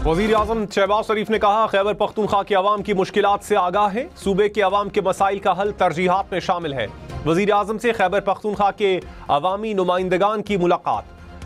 वज़ीर आज़म शहबाज शरीफ ने कहा, खैबर पख्तूनख्वा के अवाम की मुश्किलात से आगाह है, सूबे के अवाम के मसाइल का हल तरजीहात में शामिल है। वज़ीर आज़म से खैबर पख्तूनख्वा के अवामी नुमाइंदगान की मुलाकात।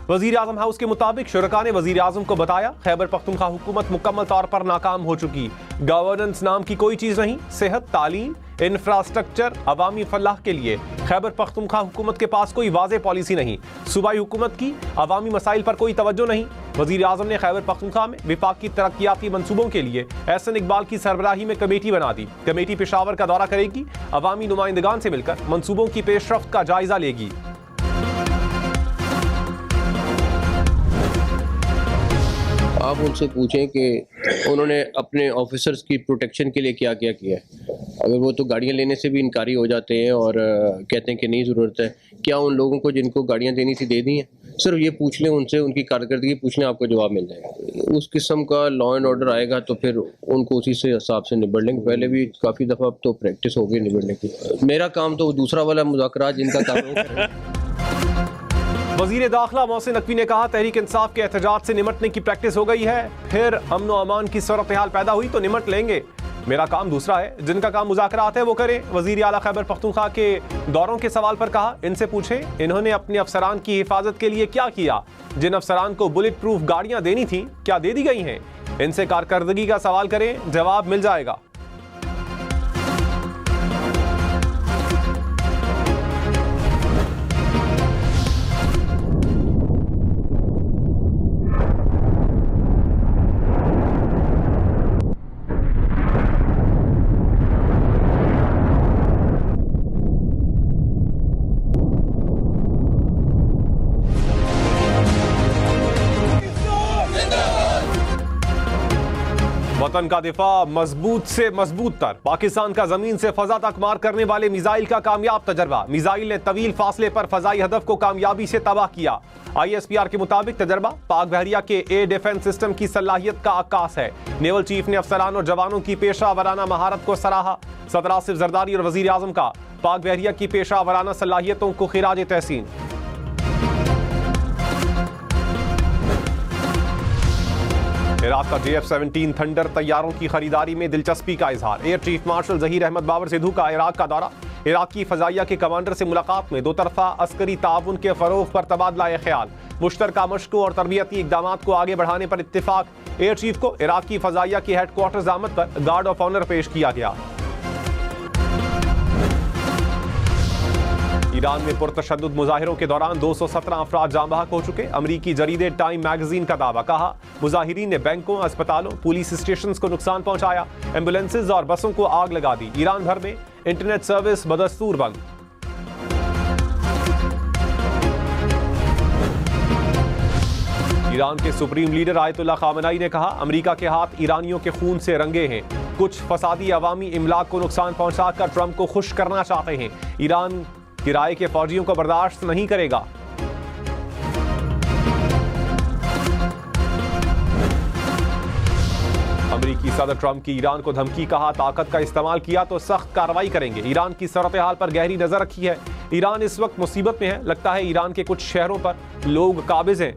वज़ीर आज़म हाउस के मुताबिक शुरका ने वज़ीर आज़म को बताया, खैबर पख्तूनख्वा हुकूमत मुकम्मल तौर पर नाकाम हो चुकी, गवर्नेंस नाम की कोई चीज़ नहीं, सेहत, तालीम, इंफ्रास्ट्रक्चर, अवामी फलाह के लिए खैबर पख्तूनख्वा हुकूमत के पास कोई वाज़ेह पॉलिसी नहीं। सूबाई हुकूमत की अवामी मसाइल पर कोई तवज्जो नहीं। वज़ीर आज़म ने खैबर पख्तूनख्वा में विफाकी तरक्याती मंसूबों के लिए एहसन इकबाल की सरबराही में कमेटी बना दी। कमेटी पेशावर का दौरा करेगी, अवामी नुमाइंदगान से मिलकर मंसूबों की पेशरफ्त का जायजा लेगी। आप उनसे पूछें कि उन्होंने अपने ऑफिसर्स की प्रोटेक्शन के लिए क्या क्या किया है। अगर वो तो गाड़ियाँ लेने से भी इनकारी हो जाते हैं और कहते हैं कि नहीं ज़रूरत है, क्या उन लोगों को जिनको गाड़ियाँ देनी थी दे दी हैं? सिर्फ ये पूछ लें उनसे, उनकी कारकर्दगी पूछ लें, आपको जवाब मिल जाएगा। उस किस्म का लॉ एंड ऑर्डर आएगा तो फिर उनको उसी से हिसाब से निबड़ लेंगे। पहले भी काफ़ी दफ़ा तो प्रैक्टिस हो गई निबड़ने की। मेरा काम तो दूसरा वाला मुज़ाकरात जिनका काम है। वज़ीर दाखिला मोहसिन नकवी ने कहा, तहरीक इंसाफ के एहतजाज से निमटने की प्रैक्टिस हो गई है, फिर अमन व अमान की सूरत हाल पैदा हुई तो निमट लेंगे। मेरा काम दूसरा है, जिनका काम मुज़ाकरात है वो करें। वज़ीर आला खैबर पख्तूनख्वा के दौरों के सवाल पर कहा, इनसे पूछें इन्होंने अपने अफसरान की हिफाजत के लिए क्या किया। जिन अफसरान को बुलेट प्रूफ गाड़ियां देनी थी, क्या दे दी गई हैं? इनसे कारकर्दगी का सवाल करें, जवाब मिल जाएगा। वतन का दिफा मजबूत से मजबूत तर। पाकिस्तान का जमीन से फजा तक मार करने वाले मिसाइल का कामयाब तजर्बा। मिसाइल ने तवील फासले पर फजाई हदफ को कामयाबी से तबाह किया। ISPR के मुताबिक तजर्बा पाक बहरिया के एयर डिफेंस सिस्टम की सलाहियत का आकाश है। नेवल चीफ ने अफसरान और जवानों की पेशा वराना महारत को सराहा। सदर आसिफ जरदारी और वजीर आजम का पाक बहरिया की पेशा वराना सलाहियतों को खिराज तहसीन। इराक का JF-17 थंडर तैयारों की खरीदारी में दिलचस्पी का इजहार। Air chief marshal Zaheer Ahmed Babar Sidhu का इराक का दौरा। इराकी फजाइया के कमांडर से मुलाकात में दो तरफा अस्करी ताउन के फरोग पर तबादला ख्याल। मुश्तरका मशकों और तरबियती इकदाम को आगे बढ़ाने पर इत्तेफाक। एयर चीफ को इराकी फजाइया की हेडक्वार्टर्स आमद पर गार्ड ऑफ ऑनर पेश किया गया। ईरान में पुरतशद्दुद मुजाहिरों के दौरान 217 अफराद जाँ बहक हो चुके। अमरीकी जरीदे टाइम मैगजीन का दावा। कहा, मुजाहिरीन ने बैंकों, अस्पतालों, पुलिस स्टेशन को नुकसान पहुंचाया, एम्बुलेंसेज और बसों को आग लगा दी। ईरान भर में इंटरनेट सर्विस बदस्तूर बंद। ईरान के सुप्रीम लीडर आयतुल्लाह खामेनेई ने कहा, अमेरिका के हाथ ईरानियों के खून से रंगे हैं। कुछ फसादी अवामी इमलाक को नुकसान पहुंचाकर ट्रंप को खुश करना चाहते हैं। ईरान किराए के फौजियों को बर्दाश्त नहीं करेगा। अमेरिकी सदर ट्रंप की ईरान को धमकी। कहा, ताकत का इस्तेमाल किया तो सख्त कार्रवाई करेंगे। ईरान की सूरत हाल पर गहरी नजर रखी है। ईरान इस वक्त मुसीबत में है। लगता है ईरान के कुछ शहरों पर लोग काबिज हैं।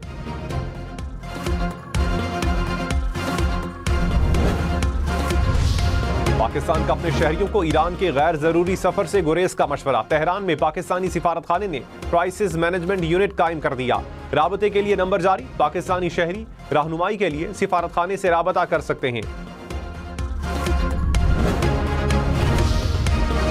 पाकिस्तान का अपने शहरियों को ईरान के गैर जरूरी सफर से गुरेज का मशवरा। तेहरान में पाकिस्तानी सिफारत खाने ने क्राइसिस मैनेजमेंट यूनिट कायम कर दिया। राबते के लिए नंबर जारी। पाकिस्तानी शहरी रहनुमाई के लिए सिफारत खाने से राबता कर सकते हैं।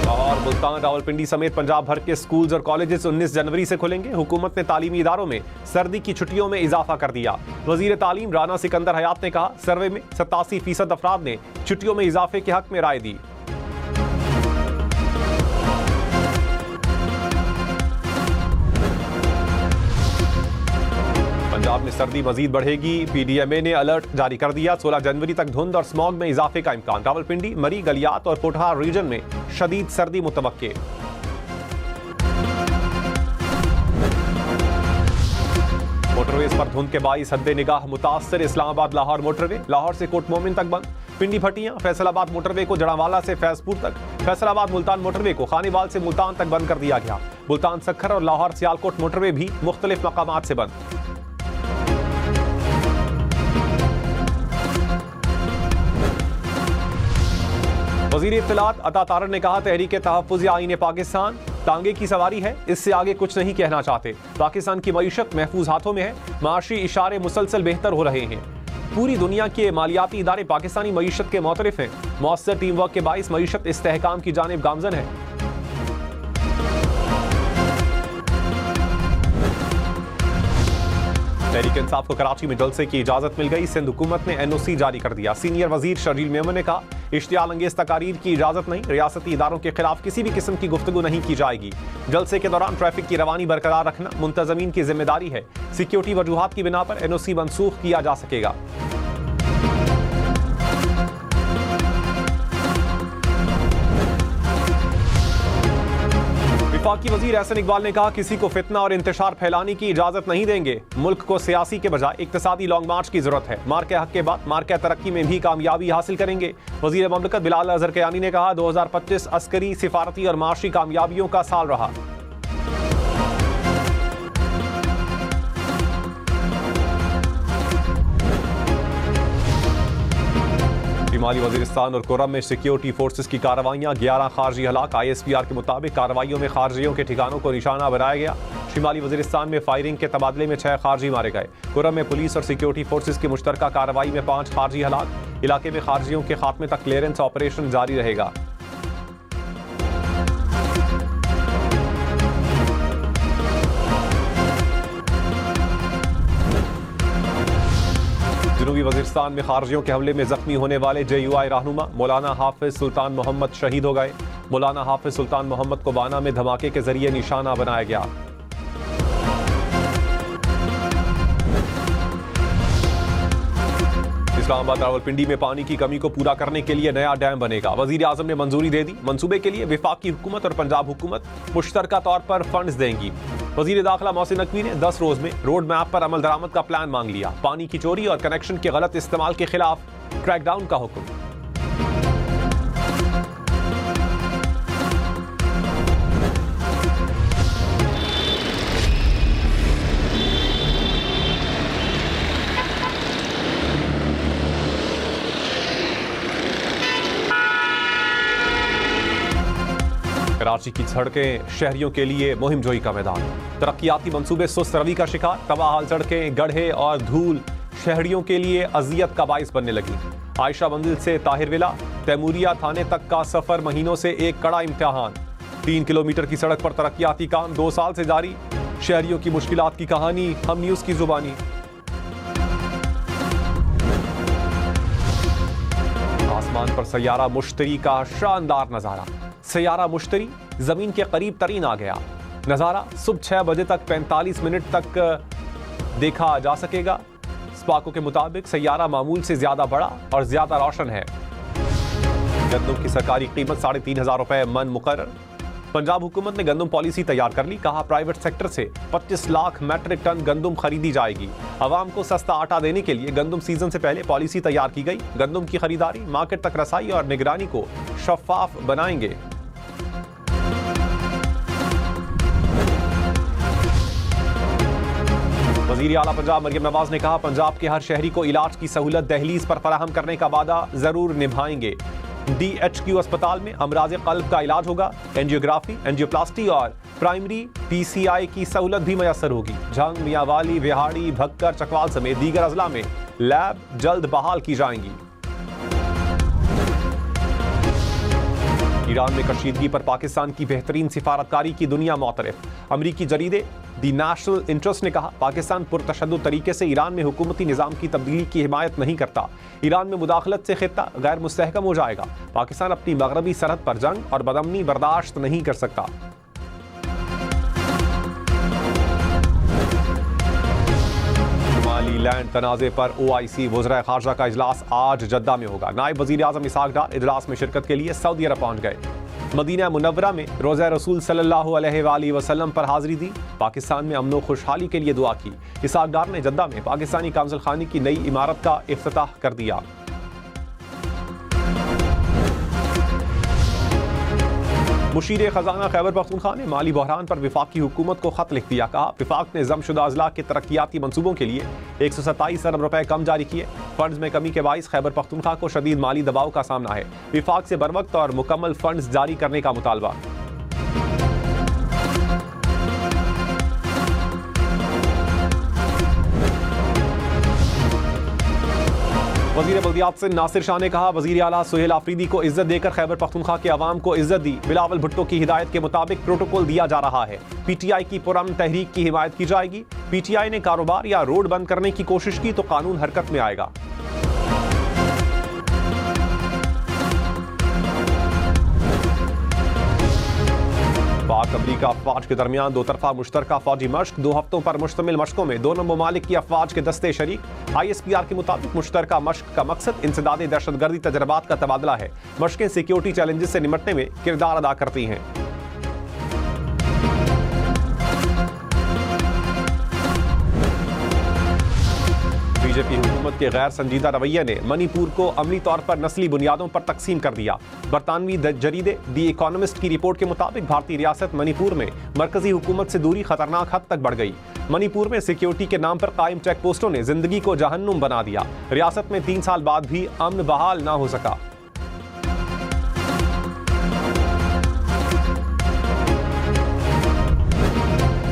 लाहौर, मुल्तान, रावलपिंडी समेत पंजाब भर के स्कूल्स और कॉलेजेस 19 जनवरी से खुलेंगे। हुकूमत ने तालीमी इदारों में सर्दी की छुट्टियों में इजाफा कर दिया। वजीर तालीम राना सिकंदर हयात ने कहा, सर्वे में 87% अफराद ने छुट्टियों में इजाफे के हक में राय दी। पंजाब में सर्दी मजीद बढ़ेगी। PDMA ने अलर्ट जारी कर दिया। 16 जनवरी तक धुंध और स्मॉग में इजाफे का इम्कान। रावलपिंडी, मरी, गलियात और पोठहार रीजन में शदीद सर्दी मुतवक्के। मोटरवेज पर धुंध के बाईस हद्दे निगाह मुतासर। इस्लामाबाद लाहौर मोटरवे लाहौर से कोट मोमिन तक बंद। पिंडी भटियां फैसलाबाद मोटरवे को जड़ावाला से फैजपुर तक, फैसलाबाद मुल्तान मोटरवे को खानेवाल से मुल्तान तक बंद कर दिया गया। मुल्तान सखर और लाहौर सियालकोट मोटरवे भी मुख्तलिफ मकामात से बंद। वज़ीर इत्तलात अता तारर ने कहा, तहरीक तहफ़्फ़ुज़ आईन पाकिस्तान तांगे की सवारी है, इससे आगे कुछ नहीं कहना चाहते। पाकिस्तान की मईशत महफूज हाथों में है, माशी इशारे मुसलसल बेहतर हो रहे हैं। पूरी दुनिया के मालियाती इदारे पाकिस्तानी मईशत के मोतरिफ हैं। मौसर टीम वर्क के बाइस मईशत इस्तेहकाम की जानिब गामजन है। तहरीक इंसाफ को कराची में जलसे की इजाजत मिल गई। सिंध हुकूमत ने NOC जारी कर दिया। सीनियर वजीर शर्जील मेमन ने कहा, इश्तियाल अंगेज तकारीर की इजाजत नहीं, रियासती इदारों के खिलाफ किसी भी किस्म की गुफ्तगू नहीं की जाएगी। जलसे के दौरान ट्रैफिक की रवानी बरकरार रखना मुंतजमीन की जिम्मेदारी है। सिक्योरिटी वजूहात की बिना पर NOC मनसूख किया जा सकेगा। वफाकी वजीर एहसन इकबाल ने कहा, किसी को फितना और इंतशार फैलाने की इजाजत नहीं देंगे। मुल्क को सियासी के बजाय इक्तिसादी लॉन्ग मार्च की जरूरत है। मार्के हक के बाद मार्के तरक्की में भी कामयाबी हासिल करेंगे। वजीर ममलकत बिलाल अजहर कयानी ने कहा, 2025 अस्करी, सिफारती और माशी कामयाबियों का साल रहा। शिमाली वजीरिस्तान और कोरम में सिक्योरिटी फोर्सेस की कार्रवाइयां, 11 खारजी हलाक। ISPR के मुताबिक कार्रवाइयों में खारजियों के ठिकानों को निशाना बनाया गया। शिमाली वजीरिस्तान में फायरिंग के तबादले में 6 खारजी मारे गए। कोरम में पुलिस और सिक्योरिटी फोर्सेस की मुश्तरका कार्रवाई में 5 खारजी हलाक। इलाके में खारजियों के खात्मे तक क्लियरेंस ऑपरेशन जारी रहेगा। जनूबी वजीरिस्तान में खारजियों के हमले में जख्मी होने वाले JUI रहनुमा मौलाना हाफिज सुल्तान मोहम्मद शहीद हो गए। मौलाना हाफिज सुल्तान मोहम्मद को बाना में धमाके के जरिए निशाना बनाया गया। इस्लामाबाद रावलपिंडी में पानी की कमी को पूरा करने के लिए नया डैम बनेगा। वजीर आजम ने मंजूरी दे दी। मंसूबे के लिए वफाकी हुकूमत और पंजाब हुकूमत मुश्तरका तौर पर फंड्स देंगी। वजीर दाखिला मोहसिन नकवी ने 10 रोज में रोड मैप पर अमल दरामद का प्लान मांग लिया। पानी की चोरी और कनेक्शन के गलत इस्तेमाल के खिलाफ क्रैकडाउन का हुक्म। कराची की सड़कें शहरियों के लिए मुहिम जोई का मैदान। तरक्याती मंसूबे सुस्त रवि का शिकार। तबाहाल सड़कें, गड्ढे और धूल शहरियों के लिए अजियत का बाइस बनने लगी। आयशा मंजिल से ताहिर विला, तैमूरिया थाने तक का सफर महीनों से एक कड़ा इम्तिहान। 3 किलोमीटर की सड़क पर तरक्याती काम 2 साल से जारी। शहरियों की मुश्किलात की कहानी हम न्यूज की जुबानी। आसमान पर सैयारा मुश्तरी का शानदार नजारा। सैयारा मुश्तरी जमीन के करीब तरीन आ गया। नजारा सुबह 6 बजे तक 45 मिनट तक देखा जा सकेगा। स्पाको के मुताबिक सैयारा मामूल से ज्यादा बड़ा और ज्यादा रोशन है। गंदम की सरकारी कीमत 3,500 रुपए मन मुकर्रर। पंजाब हुकूमत ने गंदम पॉलिसी तैयार कर ली। कहा, प्राइवेट सेक्टर से 25 लाख मैट्रिक टन गंदम खरीदी जाएगी। आवाम को सस्ता आटा देने के लिए गंदम सीजन से पहले पॉलिसी तैयार की गई। गंदम की खरीदारी, मार्केट तक रसाई और निगरानी को शफाफ बनाएंगे। वज़ीर आला पंजाब मरियम नवाज ने कहा, पंजाब के हर शहरी को इलाज की सहूलत दहलीज पर फराहम करने का वादा जरूर निभाएंगे। DHQ अस्पताल में अमराज कल्ब का इलाज होगा। एंजियोग्राफी, एंजियोप्लास्टी और प्राइमरी PCI की सहूलत भी मैसर होगी। झंग, मियांवाली, विहाड़ी, भक्कर, चकवाल समेत दीगर अजला में लैब जल्द बहाल की जाएंगी। ईरान में कशीदगी पर पाकिस्तान की बेहतरीन सिफारतकारी की दुनिया मोतरफ। अमरीकी जरीदे दी नेशनल इंटरेस्ट ने कहा, पाकिस्तान पुरतशद्दुद तरीके से ईरान में हुकूमती निज़ाम की तब्दीली की हिमायत नहीं करता। ईरान में मुदाखलत से खित्ता गैर मुस्तहकम हो जाएगा। पाकिस्तान अपनी मगरबी सरहद पर जंग और बदअमनी बर्दाश्त नहीं कर सकता। लैंड तनाज़े पर OIC वज़राए ख़ारजा का इजलास आज जद्दा में होगा। नायब वज़ीर आज़म इसहाक़ डार इजलास में शिरकत के लिए सऊदी अरब पहुँच गए। मदीना मुनव्वरा में रोज़ा रसूल सल्लल्लाहु अलैहि वसल्लम पर हाज़िरी दी। पाकिस्तान में अमन व खुशहाली के लिए दुआ की। इसहाक़ डार ने जद्दा में पाकिस्तानी काउंसिल खाने की नई इमारत का इफ्तिताह कर दिया। मुशीर खजाना खैबर पख्तूनख्वा ने माली बहरान पर वफाकी हुकूमत को खत लिख दिया। कहा विफाक ने जमशुदा अजला के तरक्याती मनसूबों के लिए 127 अरब रुपए कम जारी किए। फंड्स में कमी के बाइस खैबर पख्तूनख्वा को शदीद माली दबाव का सामना है। विफाक से बरवक्त और मुकम्मल फंड्स जारी करने का मुतालबा। वज़ीर बल्दियात से नासिर शाह ने कहा वज़ीर आला सुहेल आफरीदी को इज्जत देकर खैबर पख्तूनख्वा के अवाम को इज्जत दी। बिलावल भुट्टो की हिदायत के मुताबिक प्रोटोकॉल दिया जा रहा है। पीटीआई की पुरअमन तहरीक की हिमायत की जाएगी। पीटीआई ने कारोबार या रोड बंद करने की कोशिश की तो कानून हरकत में आएगा। पाक अमरीका अफवाज के दरमियान दो तरफा मुश्तरका फौजी मश्क। 2 हफ्तों पर मुश्तमिल मशकों में दोनों ममालिक की अफवाज के दस्ते शरीक। ISPR के मुताबिक मुश्तरका मश्क का मकसद इंसदाद दहशतगर्दी तजर्बात का तबादला है। मशकें सिक्योरिटी चैलेंजेस से निपटने में किरदार अदा करती हैं। बीजेपी हुकूमत के गैर संजीदा रवैये ने मणिपुर को अमली तौर पर नस्ली बुनियादों पर तकसीम कर दिया। बरतानवी जरीदे दी इकोनॉमिस्ट की रिपोर्ट के मुताबिक भारतीय रियासत मणिपुर में मरकजी हुकूमत से दूरी खतरनाक हद तक बढ़ गई। मणिपुर में सिक्योरिटी के नाम पर कायम चेक पोस्टों ने जिंदगी को जहन्नुम बना दिया। रियासत में 3 साल बाद भी अमन बहाल ना हो सका।